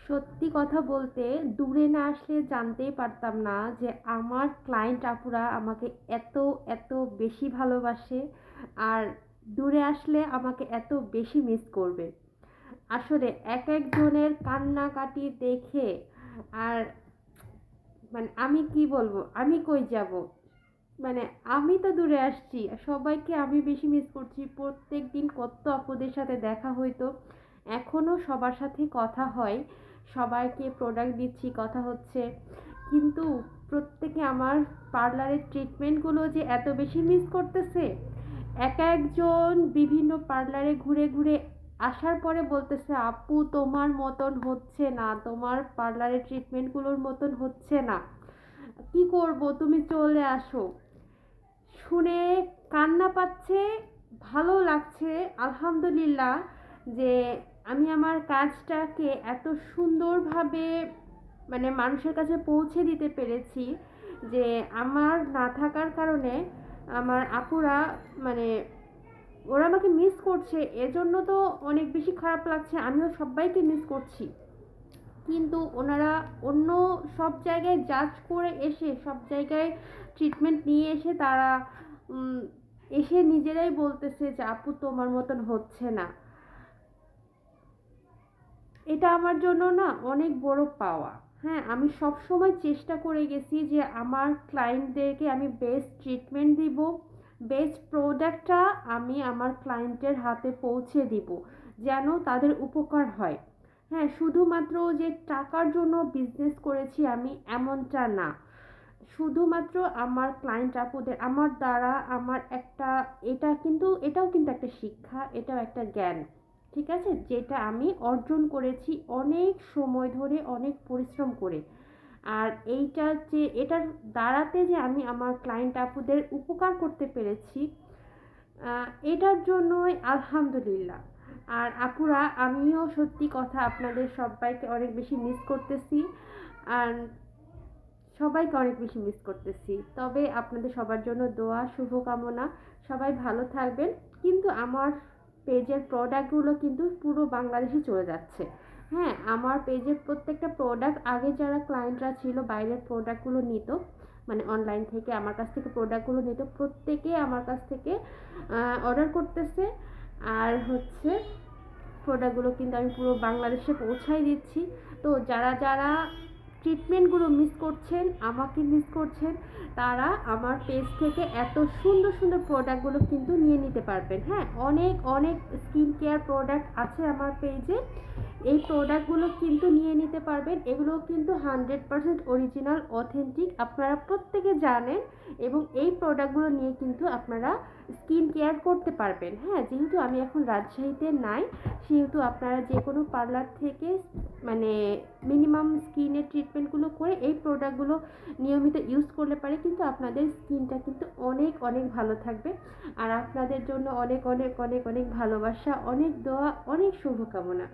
সত্যি কথা বলতে দূরে না আসলে জানতেই পারতাম না যে আমার ক্লায়েন্ট আপুরা আমাকে এত এত বেশি ভালোবাসে আর দূরে আসলে আমাকে এত বেশি মিস করবে। আসলে এক একজনের কান্নাকাটি দেখে আর মানে আমি কি বলবো, আমি কই যাব, মানে আমি তো দূরে আসছি, সবাইকে আমি বেশি মিস করছি। প্রত্যেক দিন কত আপুদের সাথে দেখা হইতো, এখনও সবার সাথে কথা হয়, সবাইকে প্রোডাক্ট দিচ্ছি, কথা হচ্ছে, কিন্তু প্রত্যেকে আমার পার্লারের ট্রিটমেন্টগুলো যে এত বেশি মিস করতেছে। এক একজন বিভিন্ন পার্লারে ঘুরে ঘুরে আসার পরে বলতেছে, আপু তোমার মতন হচ্ছে না, তোমার পার্লারের ট্রিটমেন্টগুলোর মতন হচ্ছে না, কি করব, তুমি চলে আসো। শুনে কান্না পাচ্ছে, ভালো লাগছে, আলহামদুলিল্লাহ যে আমি আমার কাজটাকে এত সুন্দরভাবে মানে মানুষের কাছে পৌঁছে দিতে পেরেছি, যে আমার না থাকার কারণে আমার আপুরা মানে ওরা আমাকে মিস করছে, এজন্য তো অনেক বেশি খারাপ লাগছে, আমিও সবাইকে মিস করছি। কিন্তু ওনারা অন্য সব জায়গায় জাজ করে এসে, সব জায়গায় ট্রিটমেন্ট নিয়ে এসে তারা উম, এসে নিজেরাই বলতেছে যে আপু তোমার মতন হচ্ছে না। এটা আমার জন্য না অনেক বড় পাওয়া। হ্যাঁ, আমি সব সময় চেষ্টা করে গেছি যে আমার ক্লায়েন্টদেরকে আমি বেস্ট ট্রিটমেন্ট দিব, বেস্ট প্রোডাক্টটা আমি আমার ক্লায়েন্টের হাতে পৌঁছে দিব, যেন তাদের উপকার হয়। হ্যাঁ, শুধুমাত্র যে টাকার জন্য বিজনেস করেছি আমি এমনটা না। শুধুমাত্র আমার ক্লায়েন্ট আপুদের আমার দ্বারা আমার একটা, এটাও কিন্তু একটা শিক্ষা, এটাও একটা জ্ঞান, ঠিক আছে, যেটা আমি অর্জন করেছি অনেক সময় ধরে, অনেক পরিশ্রম করে। আর এইটা যে এটার দ্বারাতে যে আমি আমার ক্লায়েন্ট আপুদের উপকার করতে পেরেছি, এটার জন্যই আলহামদুলিল্লাহ। আর আপুরা, আমিও সত্যি কথা আপনাদের সবাইকে অনেক বেশি মিস করতেছি, আর সবাইকে অনেক বেশি মিস করতেছি। তবে আপনাদের সবার জন্য দোয়া, শুভকামনা, সবাই ভালো থাকবেন। কিন্তু আমার পেজের প্রোডাক্টগুলো কিন্তু পুরো বাংলাদেশে চলে যাচ্ছে। হ্যাঁ, আমার পেজের প্রত্যেকটা প্রোডাক্ট, আগে যারা ক্লায়েন্টরা ছিল বাইরের প্রোডাক্টগুলো নিত, মানে অনলাইন থেকে আমার কাছ থেকে প্রোডাক্টগুলো নিত, প্রত্যেকে আমার কাছ থেকে অর্ডার করতেছে। আর হচ্ছে প্রোডাক্টগুলো কিন্তু আমি পুরো বাংলাদেশে পৌঁছাই দিচ্ছি। তো যারা যারা ট্রিটমেন্টগুলো মিস করছেন, আমাকে মিস করছেন, তারা আমার পেজ থেকে এত সুন্দর সুন্দর প্রোডাক্টগুলো কিন্তু নিয়ে নিতে পারবেন। হ্যাঁ, অনেক অনেক স্কিন কেয়ার প্রোডাক্ট আছে আমার পেজে, এই প্রোডাক্টগুলো কিন্তু নিয়ে নিতে পারবেন। এগুলো কিন্তু 100% অরিজিনাল, অথেন্টিক, আপনারা প্রত্যেকে জানেন। এবং এই প্রোডাক্টগুলো নিয়ে কিন্তু আপনারা স্কিন কেয়ার করতে পারবেন। হ্যাঁ, যেহেতু আমি এখন রাজশাহীতে নাই, সেহেতু আপনারা যে কোনো পার্লার থেকে মানে মিনিমাম স্কিনের ট্রিটমেন্টগুলো করে এই প্রোডাক্টগুলো নিয়মিত ইউজ করলে পারে কিন্তু আপনাদের স্কিনটা কিন্তু অনেক অনেক ভালো থাকবে। আর আপনাদের জন্য অনেক অনেক অনেক অনেক ভালোবাসা, অনেক দোয়া, অনেক শুভকামনা।